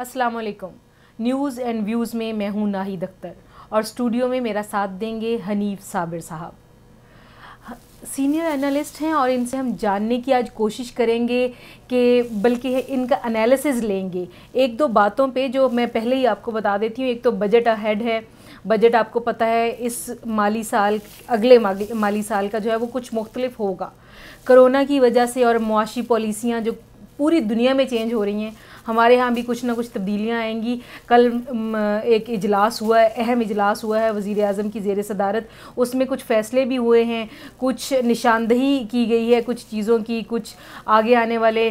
अस्सलाम वालेकुम। News and views में मैं हूँ नाहिद अख्तर और स्टूडियो में मेरा साथ देंगे हनीफ साबिर साहब। सीनियर एनालिस्ट हैं और इनसे हम जानने की आज कोशिश करेंगे कि बल्कि इनका एनालिसिस लेंगे एक दो बातों पे जो मैं पहले ही आपको बता देती हूँ। एक तो बजट अहेड है। बजट आपको पता है इस माली साल अगले माली साल का जो है वो कुछ मुख्तलिफ होगा। कोरोना की वजह से और मुआशी पॉलिसियाँ जो पूरी दुनिया में चेंज हो रही हैं, हमारे यहाँ भी कुछ ना कुछ तब्दीलियाँ आएंगी। कल एक इजलास हुआ है, अहम इजलास हुआ है वज़ीर आज़म की ज़ेर सदारत। उसमें कुछ फ़ैसले भी हुए हैं, कुछ निशानदही की गई है कुछ चीज़ों की, कुछ आगे आने वाले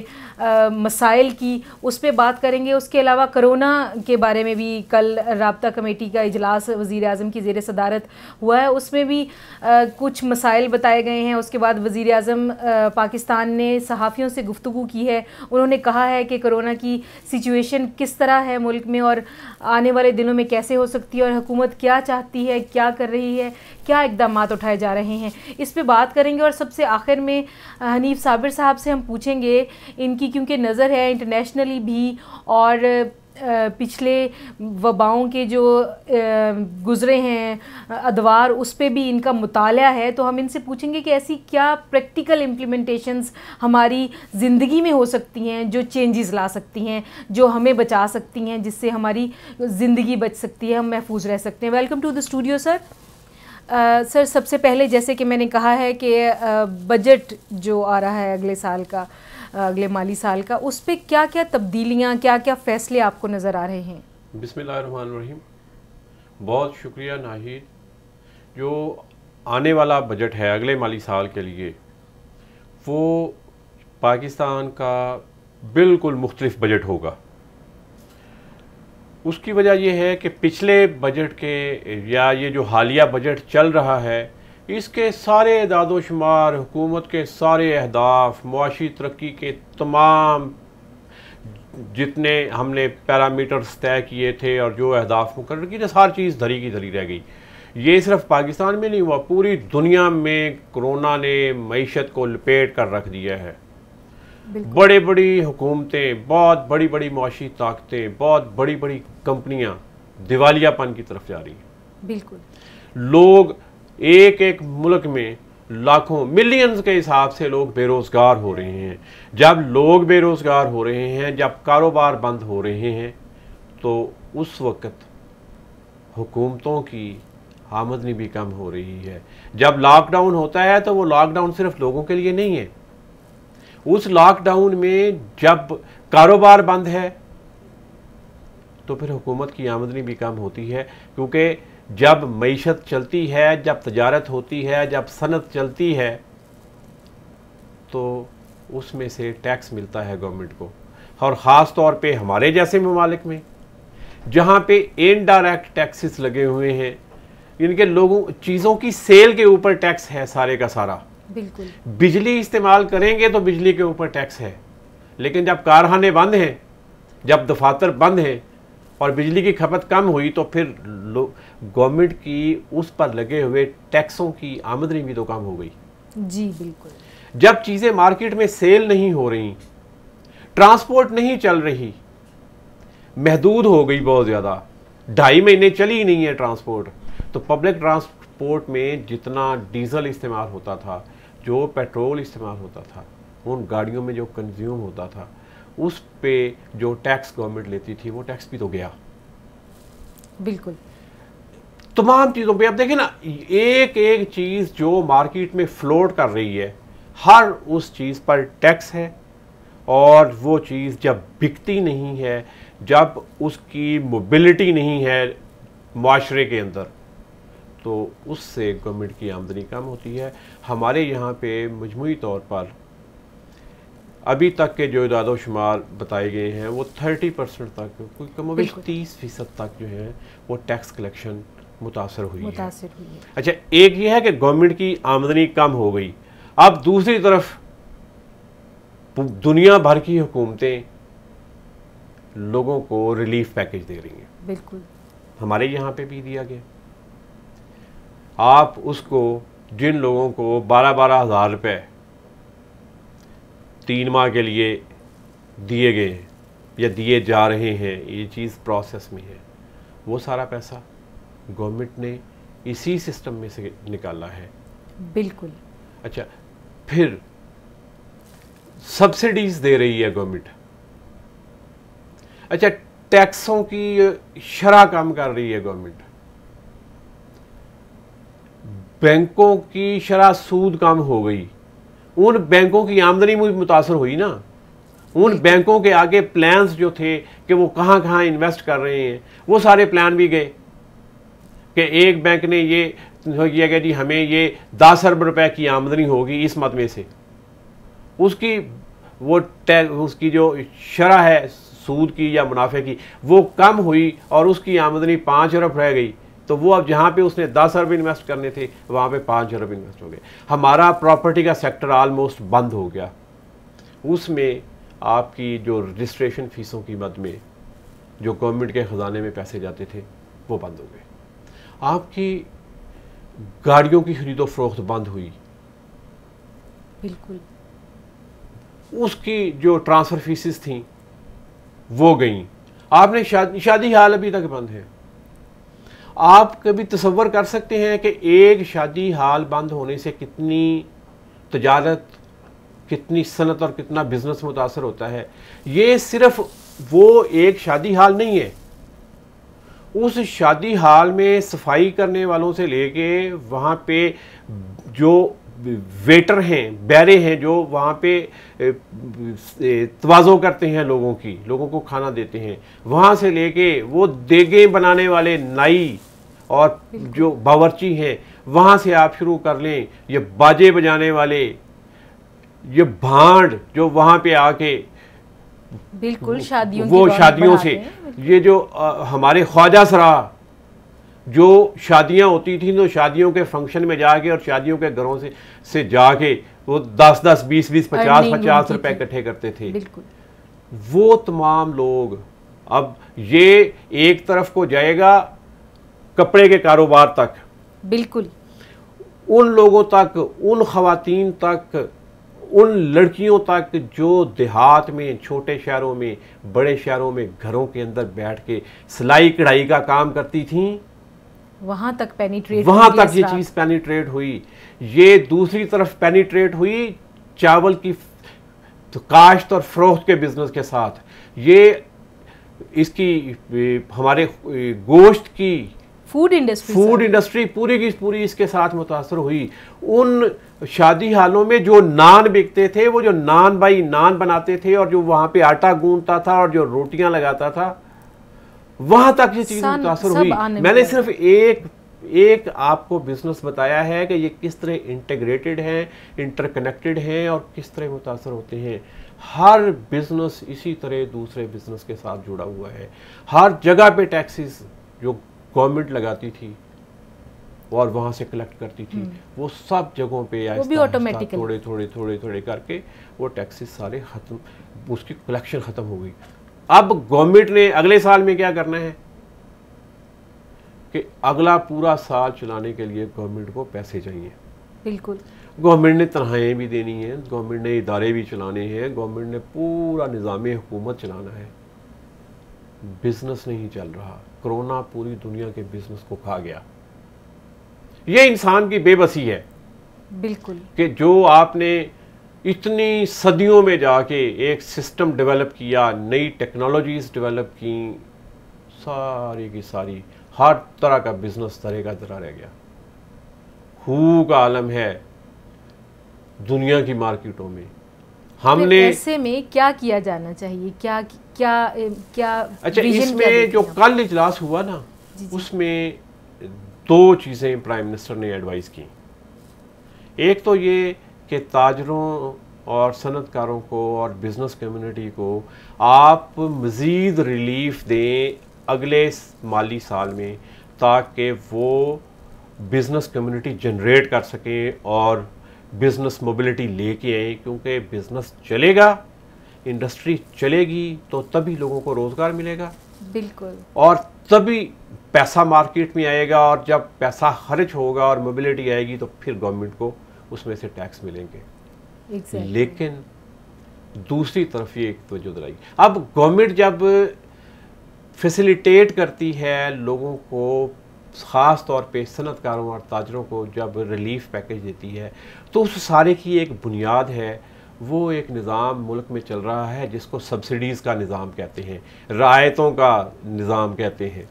मसाइल की, उस पर बात करेंगे। उसके अलावा करोना के बारे में भी कल राब्ता कमेटी का इजलास वज़ीर आज़म की ज़ेर सदारत हुआ है, उसमें भी कुछ मसाइल बताए गए हैं। उसके बाद वज़ीर आज़म पाकिस्तान ने सहाफ़ियों से गुफ्तगू की है। उन्होंने कहा है कि कोरोना की सिचुएशन किस तरह है मुल्क में और आने वाले दिनों में कैसे हो सकती है और हुकूमत क्या चाहती है, क्या कर रही है, क्या इक़दामात उठाए जा रहे हैं, इस पे बात करेंगे। और सबसे आखिर में हनीफ साबिर साहब से हम पूछेंगे इनकी, क्योंकि नज़र है इंटरनेशनली भी और पिछले वबाओं के जो गुज़रे हैं अदवार, उस पे भी इनका मुताला है। तो हम इनसे पूछेंगे कि ऐसी क्या प्रैक्टिकल इम्प्लीमेंटेशंस हमारी ज़िंदगी में हो सकती हैं जो चेंजेस ला सकती हैं, जो हमें बचा सकती हैं, जिससे हमारी ज़िंदगी बच सकती है, हम महफूज रह सकते हैं। Welcome to the studio sir. Sir सबसे पहले जैसे कि मैंने कहा है कि बजट जो आ रहा है अगले साल का, अगले माली साल का, उस पर क्या क्या तब्दीलियाँ, क्या क्या फ़ैसले आपको नज़र आ रहे हैं? बिस्मिल्लाहिर्रहमानिर्रहीम। बहुत शुक्रिया नाहिद। जो आने वाला बजट है अगले माली साल के लिए, वो पाकिस्तान का बिल्कुल मुख्तलिफ बजट होगा। उसकी वजह यह है कि पिछले बजट के या ये जो हालिया बजट चल रहा है, इसके सारे एदाद-ओ-शुमार, हुकूमत के सारे अहदाफ, मुआशी तरक्की के तमाम जितने हमने पैरामीटर्स तय किए थे और जो अहदाफ मुकर्रर किए थे, हर चीज़ धरी की धरी रह गई। ये सिर्फ पाकिस्तान में नहीं हुआ, पूरी दुनिया में कोरोना ने मईशत को लपेट कर रख दिया है। बड़े बड़ी हुकूमतें, बहुत बड़ी बड़ी मुआशी ताकतें, बहुत बड़ी बड़ी कंपनियां दिवालियापन की तरफ जा रही हैं। बिल्कुल। लोग एक एक मुल्क में लाखों मिलियंस के हिसाब से लोग बेरोज़गार हो रहे हैं। जब लोग बेरोज़गार हो रहे हैं, जब कारोबार बंद हो रहे हैं, तो उस वक़्त हुकूमतों की आमदनी भी कम हो रही है। जब लॉकडाउन होता है तो वो लॉकडाउन सिर्फ लोगों के लिए नहीं है। उस लॉकडाउन में जब कारोबार बंद है तो फिर हुकूमत की आमदनी भी कम होती है, क्योंकि जब मईशत चलती है, जब तजारत होती है, जब सनत चलती है, तो उसमें से टैक्स मिलता है गवर्नमेंट को। और ख़ास तौर पे हमारे जैसे ममालिक में जहाँ पे इनडायरेक्ट टैक्सेस लगे हुए हैं, इनके लोगों चीज़ों की सेल के ऊपर टैक्स है सारे का सारा। बिल्कुल। बिजली इस्तेमाल करेंगे तो बिजली के ऊपर टैक्स है, लेकिन जब कारखाने बंद हैं, जब दफातर बंद हैं और बिजली की खपत कम हुई, तो फिर गवर्नमेंट की उस पर लगे हुए टैक्सों की आमदनी भी तो कम हो गई। जी बिल्कुल। जब चीज़ें मार्केट में सेल नहीं हो रही, ट्रांसपोर्ट नहीं चल रही, महदूद हो गई बहुत ज़्यादा, 2.5 महीने चली ही नहीं है ट्रांसपोर्ट, तो पब्लिक ट्रांसपोर्ट में जितना डीजल इस्तेमाल होता था, जो पेट्रोल इस्तेमाल होता था, उन गाड़ियों में जो कंज्यूम होता था, उस पे जो टैक्स गवर्नमेंट लेती थी, वो टैक्स भी तो गया। बिल्कुल। तमाम चीज़ों पे अब देखें ना, एक एक चीज़ जो मार्केट में फ्लोट कर रही है, हर उस चीज़ पर टैक्स है। और वो चीज़ जब बिकती नहीं है, जब उसकी मोबिलिटी नहीं है माशरे के अंदर, तो उससे गवर्नमेंट की आमदनी कम होती है। हमारे यहाँ पे मजमूई तौर पर अभी तक के जो इदाद-ओ-शुमार बताए गए हैं, वो 30% तक, कोई कमोबेश 30% तक जो है वो टैक्स कलेक्शन मुतासर हुई है। अच्छा, एक ये है कि गवर्नमेंट की आमदनी कम हो गई। अब दूसरी तरफ दुनिया भर की हुकूमतें लोगों को रिलीफ पैकेज दे रही हैं। बिल्कुल। हमारे यहाँ पे भी दिया गया। आप उसको, जिन लोगों को 12-12 हज़ार रुपये 3 माह के लिए दिए गए हैं, या दिए जा रहे हैं, ये चीज़ प्रोसेस में है, वो सारा पैसा गवर्नमेंट ने इसी सिस्टम में से निकाला है। बिल्कुल। अच्छा, फिर सब्सिडीज दे रही है गवर्नमेंट। अच्छा, टैक्सों की शरह कम कर रही है गवर्नमेंट। बैंकों की शरह सूद कम हो गई, उन बैंकों की आमदनी मुतासर हुई ना। उन बैंकों के आगे प्लान्स जो थे कि वो कहाँ कहाँ इन्वेस्ट कर रहे हैं, वो सारे प्लान भी गए कि एक बैंक ने ये किया कि जी हमें ये 10 अरब रुपए की आमदनी होगी इस मद में से, उसकी वो उसकी जो शरह है सूद की या मुनाफे की वो कम हुई और उसकी आमदनी 5 अरब रह गई। तो वो अब जहाँ पे उसने 10 अरब इन्वेस्ट करने थे वहाँ पे 5 अरब इन्वेस्ट हो गए। हमारा प्रॉपर्टी का सेक्टर ऑलमोस्ट बंद हो गया। उसमें आपकी जो रजिस्ट्रेशन फीसों की मद में जो गवर्नमेंट के ख़जाने में पैसे जाते थे वो बंद हो गए। आपकी गाड़ियों की खरीदो फरोख्त बंद हुई, बिल्कुल। उसकी जो ट्रांसफ़र फीसेस थी वो गई। आपने शादी हाल अभी तक बंद है। आप कभी तसव्वुर कर सकते हैं कि एक शादी हाल बंद होने से कितनी तजारत, कितनी सनत और कितना बिजनेस मुतासर होता है। ये सिर्फ वो एक शादी हाल नहीं है, उस शादी हाल में सफाई करने वालों से लेके वहाँ पे जो वेटर हैं, बैरे हैं, जो वहाँ पे तवाज़ो करते हैं लोगों को खाना देते हैं, वहाँ से लेके वो देगें बनाने वाले नाई और जो बावर्ची हैं, वहाँ से आप शुरू कर लें, ये बाजे बजाने वाले, ये भांड जो वहाँ पे आके बिल्कुल शादियों वो शादियों से, ये जो हमारे ख्वाजा सरा जो शादियां होती थी तो शादियों के फंक्शन में जाके और शादियों के घरों से जाके वो 10-10, 20-20, 50-50 रुपए इकट्ठे करते थे। बिल्कुल। वो तमाम लोग अब ये एक तरफ को जाएगा कपड़े के कारोबार तक, बिल्कुल, उन लोगों तक, उन खवातीन तक, उन लड़कियों तक जो देहात में, छोटे शहरों में, बड़े शहरों में घरों के अंदर बैठ के सिलाई कढ़ाई का काम करती थीं, वहां तक पेनिट्रेट, वहां तक ये चीज पेनिट्रेट हुई। ये दूसरी तरफ पेनिट्रेट हुई चावल की तो काश्त और फरोख्त के बिजनेस के साथ। ये इसकी हमारे गोश्त की फूड इंडस्ट्री पूरी की पूरी इसके साथ मुतासर हुई। उन शादी हालों में जो नान बिकते थे, वो जो नान बाई नान बनाते थे और जो वहां पे आटा गूंदता था और जो रोटियां लगाता था, वहां तक ये चीज मुतासर हुई। मैंने सिर्फ एक आपको बिजनेस बताया है कि ये किस तरह इंटीग्रेटेड है, इंटरकनेक्टेड है और किस तरह मुतासर होते हैं। हर बिजनेस इसी तरह दूसरे बिजनेस के साथ जुड़ा हुआ है। हर जगह पे टैक्सेस जो गवर्नमेंट लगाती थी और वहां से कलेक्ट करती थी, वो सब जगहों पे थोड़े करके वो टैक्सेस सारे खत्म, उसकी कलेक्शन खत्म हो गई। अब गवर्नमेंट ने अगले साल में क्या करना है कि अगला पूरा साल चलाने के लिए गवर्नमेंट को पैसे चाहिए। बिल्कुल, गवर्नमेंट ने तनख्वाहें भी देनी है, गवर्नमेंट ने इदारे भी चलाने हैं, गवर्नमेंट ने पूरा निज़ाम हुकूमत चलाना है। बिजनेस नहीं चल रहा। कोरोना पूरी दुनिया के बिजनेस को खा गया। ये इंसान की बेबसी है। बिल्कुल, कि जो आपने इतनी सदियों में जाके एक सिस्टम डेवलप किया, नई टेक्नोलॉजीज डेवलप की, सारी की सारी हर तरह का बिजनेस तरह का तरह रह गया। हू का आलम है दुनिया की मार्केटों में। हमने ऐसे में क्या किया जाना चाहिए, क्या क्या क्या अच्छा, इसमें जो कल इजलास हुआ ना, उसमें दो चीज़ें प्राइम मिनिस्टर ने एडवाइस की। एक तो ये कि ताजरों और सनतकारों को और बिजनेस कम्युनिटी को आप मज़ीद रिलीफ दें अगले माली साल में, ताकि वो बिजनेस कम्युनिटी जनरेट कर सकें और बिजनेस मोबिलिटी लेके आए। क्योंकि बिजनेस चलेगा, इंडस्ट्री चलेगी तो तभी लोगों को रोजगार मिलेगा। बिल्कुल, और तभी पैसा मार्केट में आएगा, और जब पैसा खर्च होगा और मोबिलिटी आएगी तो फिर गवर्नमेंट को उसमें से टैक्स मिलेंगे। exactly. लेकिन दूसरी तरफ ये एक तवज्जो दिलाई। अब गवर्नमेंट जब फैसिलिटेट करती है लोगों को, ख़ास तौर पे सनतकारों और ताजरों को जब रिलीफ पैकेज देती है, तो उस सारे की एक बुनियाद है, वो एक निज़ाम मुल्क में चल रहा है जिसको सब्सिडीज़ का निज़ाम कहते हैं, रायतों का निज़ाम कहते हैं।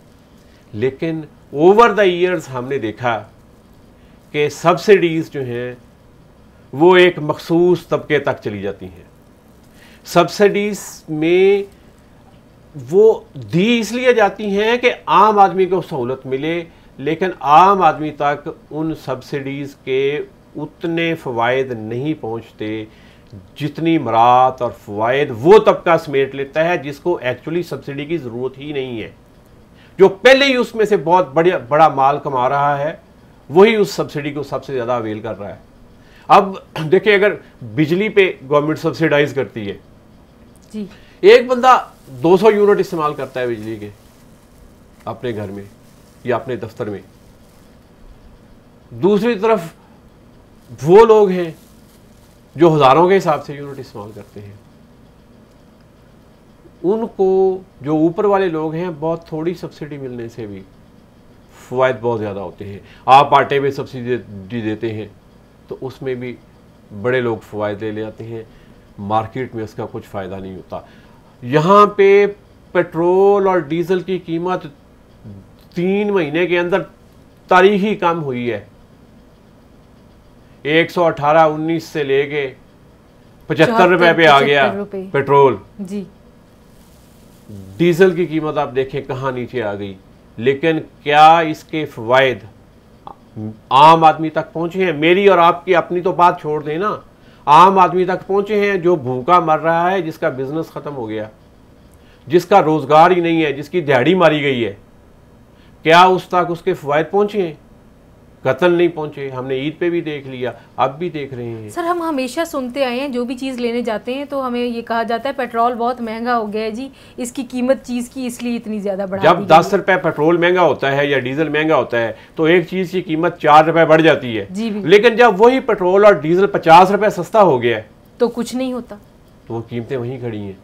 लेकिन ओवर द ईयर्स हमने देखा कि सब्सिडीज़ जो हैं वो एक मखसूस तबके तक चली जाती हैं। सब्सिडीज़ में वो दी इसलिए जाती हैं कि आम आदमी को सहूलत मिले, लेकिन आम आदमी तक उन सब्सिडीज़ के उतने फ़वाइद नहीं पहुंचते जितनी मरात और फ़वाइद वो तबका समेट लेता है जिसको एक्चुअली सब्सिडी की ज़रूरत ही नहीं है। जो पहले ही उसमें से बहुत बड़ा माल कमा रहा है, वही उस सब्सिडी को सबसे ज़्यादा अवेल कर रहा है। अब देखिए, अगर बिजली पे गवर्नमेंट सब्सिडाइज करती है जी, एक बंदा 200 यूनिट इस्तेमाल करता है बिजली के अपने घर में या अपने दफ्तर में, दूसरी तरफ वो लोग हैं जो हज़ारों के हिसाब से यूनिट इस्तेमाल करते हैं। उनको, जो ऊपर वाले लोग हैं, बहुत थोड़ी सब्सिडी मिलने से भी फ़वाइद बहुत ज़्यादा होते हैं। आप आटे में सब्सिडी देते हैं तो उसमें भी बड़े लोग फ़वाइद ले आते हैं, मार्केट में उसका कुछ फ़ायदा नहीं होता। यहाँ पे पेट्रोल और डीज़ल की कीमत 3 महीने के अंदर तारीखी कम हुई है। 118-19 से लेके 75 रुपए पे आ गया पेट्रोल जी। डीजल की कीमत आप देखें कहाँ नीचे आ गई। लेकिन क्या इसके फ़वाइद आम आदमी तक पहुंचे हैं? मेरी और आपकी अपनी तो बात छोड़ दें ना, आम आदमी तक पहुंचे हैं जो भूखा मर रहा है, जिसका बिजनेस ख़त्म हो गया, जिसका रोज़गार ही नहीं है, जिसकी दिहाड़ी मारी गई है, क्या उस तक उसके फ़वाइद पहुंचे हैं? कतल नहीं पहुंचे। हमने ईद पे भी देख लिया, अब भी देख रहे हैं। सर, हम हमेशा सुनते आए हैं, जो भी चीज़ लेने जाते हैं तो हमें ये कहा जाता है पेट्रोल बहुत महंगा हो गया है जी, इसकी कीमत चीज़ की इसलिए इतनी ज़्यादा बढ़ा दी गई है। जब 10 रुपए पेट्रोल महंगा होता है या डीजल महंगा होता है तो एक चीज़ की कीमत 4 रुपए बढ़ जाती है जी। लेकिन जब वही पेट्रोल और डीजल 50 रुपए सस्ता हो गया है तो कुछ नहीं होता, तो वो कीमतें वहीं खड़ी हैं।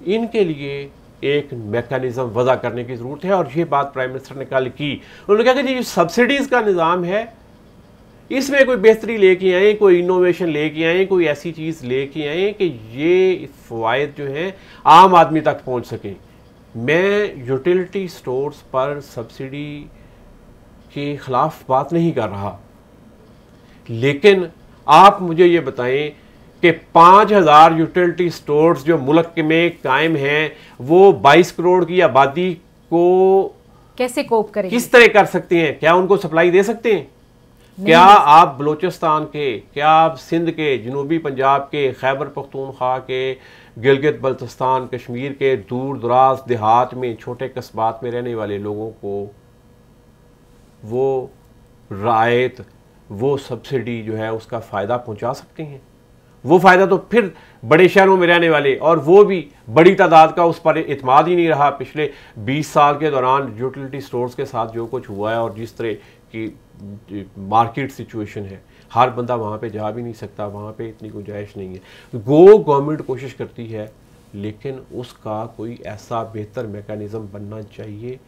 इनके लिए एक मैकेनिज्म वज़ा करने की ज़रूरत है, और ये बात प्राइम मिनिस्टर ने कल की। उन्होंने कहा कि जो सब्सिडीज़ का निज़ाम है इसमें कोई बेहतरी लेके आए, कोई इनोवेशन लेके आए, कोई ऐसी चीज़ लेके आए कि ये फ़वाइद जो हैं आम आदमी तक पहुंच सकें। मैं यूटिलिटी स्टोर्स पर सब्सिडी के ख़िलाफ़ बात नहीं कर रहा, लेकिन आप मुझे ये बताएं कि 5000 यूटिलिटी स्टोर्स जो मुल्क में कायम हैं वो 22 करोड़ की आबादी को कैसे कोप करेंगे, किस तरह कर सकते हैं? क्या उनको सप्लाई दे सकते हैं? क्या आप बलूचिस्तान के, क्या आप सिंध के, जनूबी पंजाब के, खैबर पख्तूनख्वा के, गिलगित बल्तिस्तान, कश्मीर के दूर दराज देहात में, छोटे कस्बात में रहने वाले लोगों को वो रायत, वो सब्सिडी जो है उसका फ़ायदा पहुंचा सकते हैं? वो फ़ायदा तो फिर बड़े शहरों में रहने वाले, और वो भी बड़ी तादाद का उस पर इत्माद ही नहीं रहा। पिछले 20 साल के दौरान यूटिलिटी स्टोर्स के साथ जो कुछ हुआ है और जिस तरह की मार्केट सिचुएशन है, हर बंदा वहाँ पे जा भी नहीं सकता, वहाँ पे इतनी गुंजाइश नहीं है। गवर्नमेंट कोशिश करती है, लेकिन उसका कोई ऐसा बेहतर मैकेनिज़्म बनना चाहिए।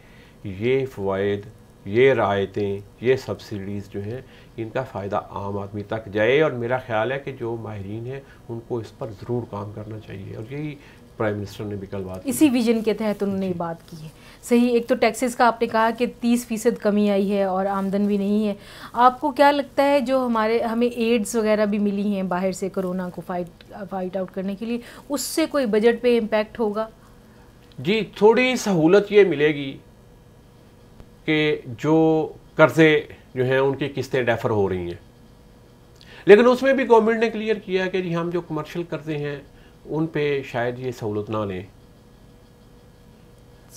ये फ़वाइद, ये रायतें, ये सब्सिडीज़ जो हैं इनका फ़ायदा आम आदमी तक जाए, और मेरा ख्याल है कि जो माहिरीन हैं उनको इस पर ज़रूर काम करना चाहिए, और यही प्राइम मिनिस्टर ने भी कल बात इसी विजन के तहत उन्होंने बात की है। सही, एक तो टैक्सेस का आपने कहा कि 30% कमी आई है और आमदन भी नहीं है। आपको क्या लगता है जो हमें एड्स वगैरह भी मिली हैं बाहर से कोरोना को फाइट आउट करने के लिए, उससे कोई बजट पे इम्पैक्ट होगा? जी, थोड़ी सहूलत ये मिलेगी कि जो कर्ज़े जो हैं उनकी किस्तें डेफर हो रही हैं, लेकिन उसमें भी गवर्नमेंट ने क्लियर किया कि जी हम जो कमर्शियल कर्ज़े हैं उन पे शायद ये सहूलत ना लें।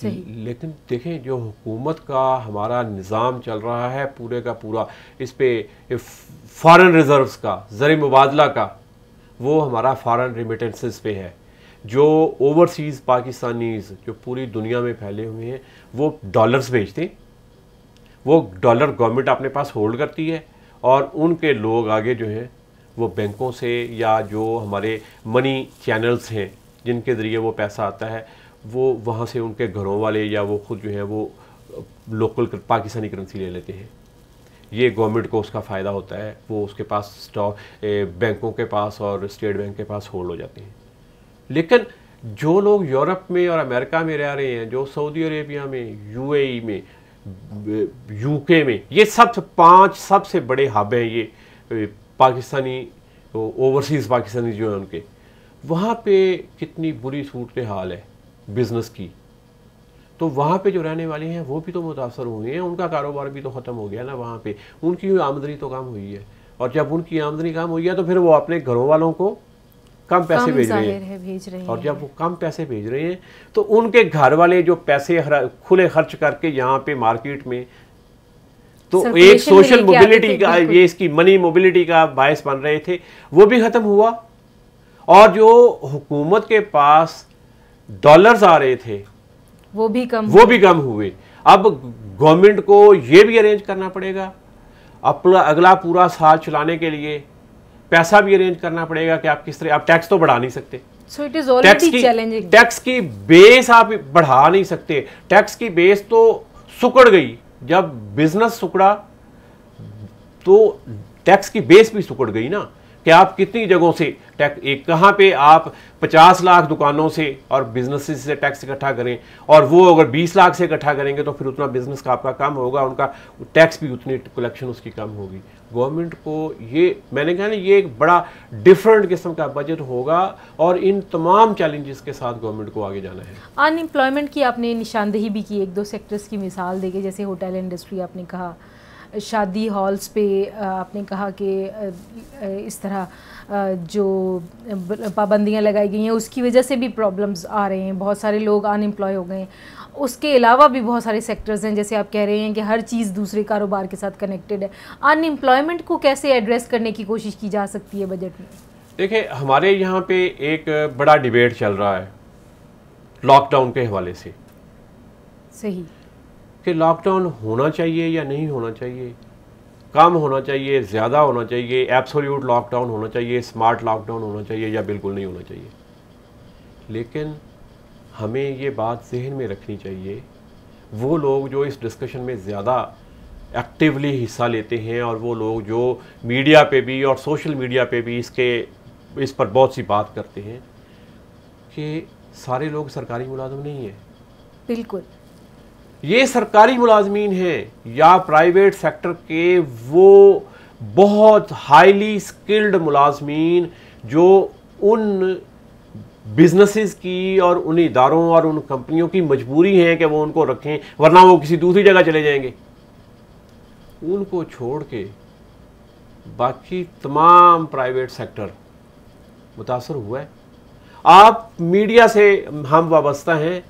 लेकिन देखें, जो हुकूमत का हमारा निज़ाम चल रहा है पूरे का पूरा, इस पे फॉरेन रिजर्व्स का, ज़र मुबादला का, वो हमारा फॉरेन रिमिटेंसेस पे है। जो ओवरसीज़ पाकिस्तानीज़ जो पूरी दुनिया में फैले हुए हैं वो डॉलर्स भेजते हैं, वो डॉलर गवर्नमेंट अपने पास होल्ड करती है, और उनके लोग आगे जो हैं वो बैंकों से या जो हमारे मनी चैनल्स हैं जिनके ज़रिए वो पैसा आता है, वो वहाँ से उनके घरों वाले या वो खुद जो है वो लोकल पाकिस्तानी करेंसी ले लेते हैं। ये गवर्नमेंट को उसका फ़ायदा होता है, वो उसके पास स्टॉक बैंकों के पास और स्टेट बैंक के पास होल्ड हो जाते हैं। लेकिन जो लोग यूरोप में और अमेरिका में रह रहे हैं, जो सऊदी अरेबिया में, यूएई में, यूके में, ये सब 5 सबसे बड़े हब हैं ये पाकिस्तानी ओवरसीज़ पाकिस्तानी जो हैं उनके, वहाँ पे कितनी बुरी सूरत हाल है बिज़नेस की। तो वहाँ पे जो रहने वाले हैं वो भी तो मुतासर हुए हैं, उनका कारोबार भी तो ख़त्म हो गया ना, वहाँ पे उनकी आमदनी तो कम हुई है, और जब उनकी आमदनी कम हुई है तो फिर वो अपने घरों वालों को कम पैसे भेज रहे हैं, और जब वो कम पैसे भेज रहे हैं तो उनके घर वाले जो पैसे खुले खर्च करके यहाँ पे मार्केट में, तो एक सोशल मोबिलिटी का, ये इसकी मनी मोबिलिटी का बायस बन रहे थे, वो भी ख़त्म हुआ। और जो हुकूमत के पास डॉलर्स आ रहे थे वो भी कम हुए। अब गवर्नमेंट को ये भी अरेंज करना पड़ेगा, अपना अगला पूरा साल चलाने के लिए पैसा भी अरेंज करना पड़ेगा कि आप किस तरह, आप टैक्स तो बढ़ा नहीं सकते, it is already challenging. Tax की बेस आप बढ़ा नहीं सकते, टैक्स की बेस तो सुकड़ गई। जब बिजनेस सुकड़ा तो टैक्स की बेस भी सुकड़ गई ना, कि आप कितनी जगहों से टैक्स, एक कहाँ पे आप 50 लाख दुकानों से और बिजनेसेस से टैक्स इकट्ठा करें, और वो अगर 20 लाख से इकट्ठा करेंगे तो फिर उतना बिजनेस का आपका कम होगा, उनका टैक्स भी उतनी कलेक्शन उसकी कम होगी। गवर्नमेंट को ये, मैंने कहा ना, ये एक बड़ा डिफरेंट किस्म का बजट होगा, और इन तमाम चैलेंजेस के साथ गवर्नमेंट को आगे जाना है। अनएम्प्लॉयमेंट की आपने निशानदेही भी की, 1-2 सेक्टर्स की मिसाल देके, जैसे होटल इंडस्ट्री आपने कहा, शादी हॉल्स पे आपने कहा कि इस तरह जो पाबंदियां लगाई गई हैं उसकी वजह से भी प्रॉब्लम्स आ रहे हैं, बहुत सारे लोग अनएम्प्लॉय हो गए हैं। उसके अलावा भी बहुत सारे सेक्टर्स हैं, जैसे आप कह रहे हैं कि हर चीज़ दूसरे कारोबार के साथ कनेक्टेड है। अनएम्प्लॉयमेंट को कैसे एड्रेस करने की कोशिश की जा सकती है बजट में? देखिए, हमारे यहाँ पे एक बड़ा डिबेट चल रहा है लॉकडाउन के हवाले से, सही, कि लॉकडाउन होना चाहिए या नहीं होना चाहिए, कम होना चाहिए, ज़्यादा होना चाहिए, एब्सोल्यूट लॉकडाउन होना चाहिए, स्मार्ट लॉकडाउन होना चाहिए, या बिल्कुल नहीं होना चाहिए। लेकिन हमें ये बात जहन में रखनी चाहिए, वो लोग जो इस डिस्कशन में ज़्यादा एक्टिवली हिस्सा लेते हैं, और वो लोग जो मीडिया पे भी और सोशल मीडिया पे भी इस पर बहुत सी बात करते हैं, कि सारे लोग सरकारी मुलाजिम नहीं हैं। बिल्कुल, ये सरकारी मुलाजमीन हैं या प्राइवेट सेक्टर के वो बहुत हाईली स्किल्ड मुलाजमीन जो उन बिजनेसेस की और उन इदारों और उन कंपनियों की मजबूरी है कि वो उनको रखें, वरना वो किसी दूसरी जगह चले जाएंगे। उनको छोड़ के बाकी तमाम प्राइवेट सेक्टर मुतासर हुआ है। आप मीडिया से हम वाबस्ता हैं,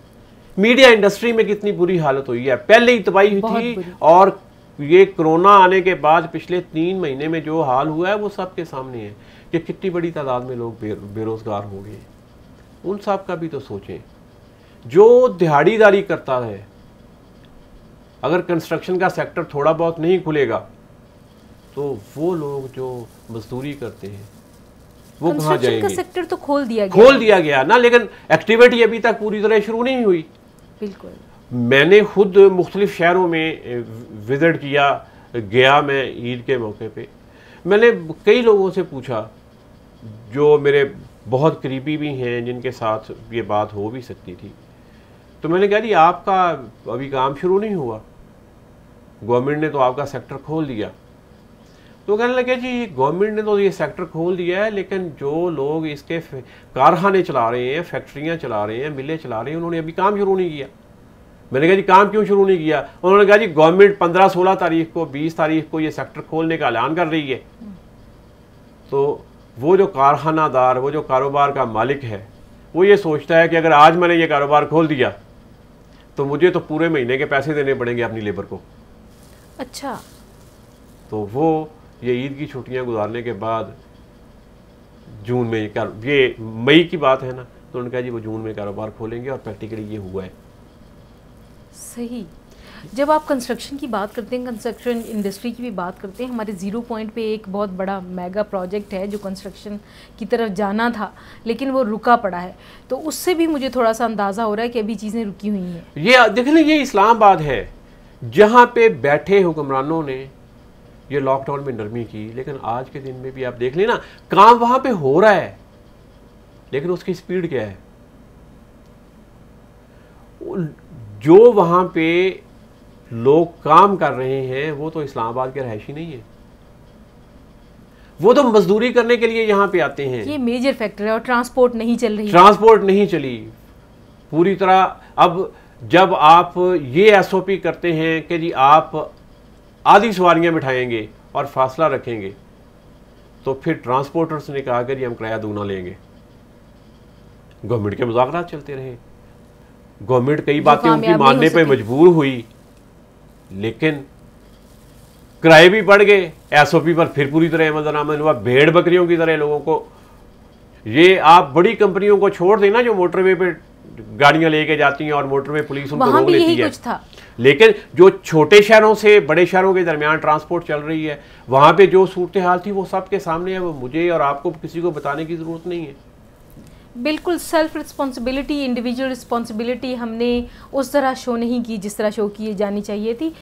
मीडिया इंडस्ट्री में कितनी बुरी हालत हुई है, पहले ही तबाही थी, और ये कोरोना आने के बाद पिछले 3 महीने में जो हाल हुआ है वो सबके सामने है कि कितनी बड़ी तादाद में लोग बेरोजगार हो गए। उन सब का भी तो सोचें। जो दिहाड़ीदारी करता है, अगर कंस्ट्रक्शन का सेक्टर थोड़ा बहुत नहीं खुलेगा तो वो लोग जो मजदूरी करते हैं वो कहाँ जाएंगे? सेक्टर तो खोल दिया गया ना, लेकिन एक्टिविटी अभी तक पूरी तरह शुरू नहीं हुई। बिल्कुल, मैंने खुद मुख्तलिफ शहरों में विज़िट किया, गया मैं ईद के मौके पे। मैंने कई लोगों से पूछा जो मेरे बहुत करीबी भी हैं, जिनके साथ ये बात हो भी सकती थी। तो मैंने कहा जी, आपका अभी काम शुरू नहीं हुआ, गवर्नमेंट ने तो आपका सेक्टर खोल दिया। तो कहने लगे जी, गवर्नमेंट ने तो ये सेक्टर खोल दिया है, लेकिन जो लोग इसके कारखाने चला रहे हैं, फैक्ट्रियां चला रहे हैं, मिलें चला रहे हैं, उन्होंने अभी काम शुरू नहीं किया। मैंने कहा जी, काम क्यों शुरू नहीं किया? उन्होंने कहा जी, गवर्नमेंट 15-16 तारीख को, 20 तारीख को ये सेक्टर खोलने का ऐलान कर रही है। तो वो जो कारखानादार, वो जो कारोबार का मालिक है, वो ये सोचता है कि अगर आज मैंने ये कारोबार खोल दिया तो मुझे तो पूरे महीने के पैसे देने पड़ेंगे अपनी लेबर को। अच्छा, तो वो ये ईद की छुट्टियां गुजारने के बाद जून में, ये मई की बात है ना, तो उन्होंने कहा जी वो जून में कारोबार खोलेंगे, और प्रैक्टिकली ये हुआ है। सही। जब आप कंस्ट्रक्शन की बात करते हैं, कंस्ट्रक्शन इंडस्ट्री की भी बात करते हैं, हमारे ज़ीरो पॉइंट पे एक बहुत बड़ा मेगा प्रोजेक्ट है जो कंस्ट्रक्शन की तरफ जाना था लेकिन वो रुका पड़ा है, तो उससे भी मुझे थोड़ा सा अंदाज़ा हो रहा है कि अभी चीज़ें रुकी हुई हैं। ये देख लें, ये इस्लामाबाद है जहाँ पे बैठे हुक्मरानों ने ये लॉकडाउन में नरमी की, लेकिन आज के दिन में भी आप देख लें ना, काम वहाँ पे हो रहा है लेकिन उसकी स्पीड क्या है। जो वहाँ पे लोग काम कर रहे हैं वो तो इस्लामाबाद के रहायशी नहीं है, वो तो मजदूरी करने के लिए यहाँ पे आते हैं। ये मेजर फैक्टर है। और ट्रांसपोर्ट नहीं चल रही, ट्रांसपोर्ट नहीं चली पूरी तरह। अब जब आप ये एसओपी करते हैं कि जी आप आधी सवारियां बिठाएंगे और फासला रखेंगे, तो फिर ट्रांसपोर्टर्स ने कहा कि जी हम किराया दूना लेंगे। गवर्नमेंट के मुज़ाकरात चलते रहे, गवर्नमेंट कई बातें उनकी मानने पे मजबूर हुई, लेकिन किराए भी बढ़ गए, एसओपी पर फिर पूरी तरह अमल हुआ। भेड़ बकरियों की तरह लोगों को, ये आप बड़ी कंपनियों को छोड़ देना जो मोटरवे पे गाड़ियां लेके जाती हैं और मोटरवे पुलिस उनको रोक लेती है, कुछ था। लेकिन जो छोटे शहरों से बड़े शहरों के दरमियान ट्रांसपोर्ट चल रही है, वहां पे जो सूरत हाल थी वो सबके सामने है, वो मुझे और आपको किसी को बताने की जरूरत नहीं है। बिल्कुल सेल्फ रिस्पॉन्सिबिलिटी, इंडिविजुअल रिस्पॉन्सिबिलिटी हमने उस तरह शो नहीं की जिस तरह शो की जानी चाहिए थी।